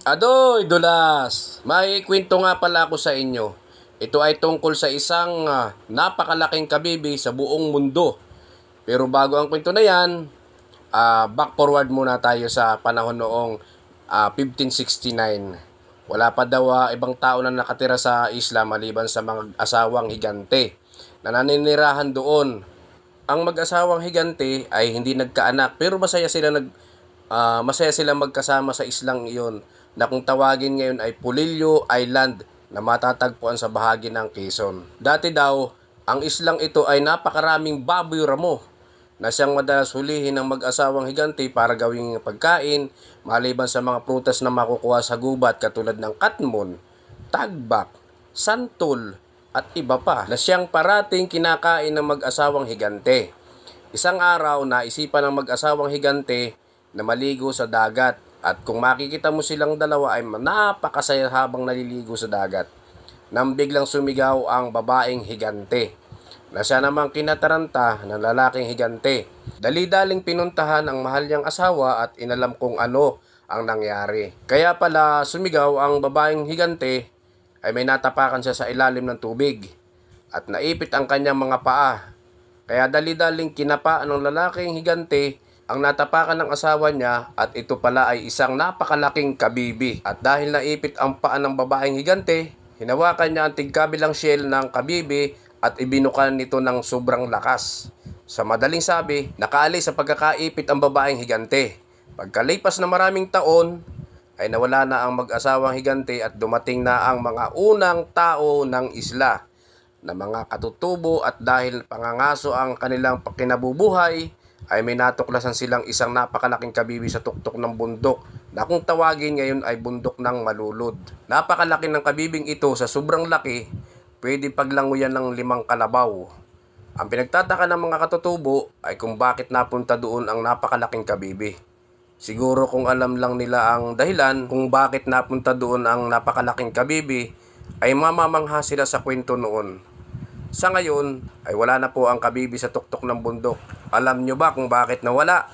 Adoy, Dulas! May kwento nga pala ako sa inyo. Ito ay tungkol sa isang napakalaking kabibi sa buong mundo. Pero bago ang kwento na yan, back forward muna tayo sa panahon noong 1569. Wala pa daw ibang tao na nakatira sa isla maliban sa mga asawang higante na naninirahan doon. Ang mag-asawang higante ay hindi nagkaanak pero masaya sila magkasama sa islang iyon na kung tawagin ngayon ay Polillo Island na matatagpuan sa bahagi ng Quezon. Dati daw, ang islang ito ay napakaraming baboy ramo na siyang madalas hulihin ng mag-asawang higante para gawing pagkain maliban sa mga prutas na makukuha sa gubat katulad ng katmon, tagbak, santol at iba pa na siyang parating kinakain ng mag-asawang higante. Isang araw naisipan ng mag-asawang higante na maligo sa dagat at kung makikita mo silang dalawa ay napakasaya habang naliligo sa dagat. Nang biglang sumigaw ang babaeng higante na siya namang kinataranta ng lalaking higante. Dali-daling pinuntahan ang mahal niyang asawa at inalam kung ano ang nangyari. Kaya pala sumigaw ang babaeng higante ay may natapakan siya sa ilalim ng tubig at naipit ang kanyang mga paa. Kaya dali-daling kinapa ng lalaking higante ang natapakan ng asawa niya at ito pala ay isang napakalaking kabibi. At dahil naipit ang paa ng babaeng higante, hinawakan niya ang tigkabilang shell ng kabibi at ibinukan nito ng sobrang lakas. Sa madaling sabi, nakaalis sa pagkakaipit ang babaeng higante. Pagkalipas na maraming taon, ay nawala na ang mag-asawang higante at dumating na ang mga unang tao ng isla na mga katutubo at dahil pangangaso ang kanilang kinabubuhay, ay may natuklasan silang isang napakalaking kabibi sa tuktok ng bundok na kung tawagin ngayon ay bundok ng Malulod. Napakalaki ng kabibing ito, sa sobrang laki, pwede paglanguyan ng 5 kalabaw. Ang pinagtataka ng mga katutubo ay kung bakit napunta doon ang napakalaking kabibi. Siguro kung alam lang nila ang dahilan kung bakit napunta doon ang napakalaking kabibi, ay mamamangha sila sa kwento noon. Sa ngayon, ay wala na po ang kabibi sa tuktok ng bundok. Alam nyo ba kung bakit nawala?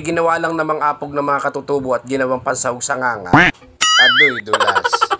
Ginawa lang namang apog ng mga katutubo at ginawang pansahog sa nganga. Adoy, Dulas!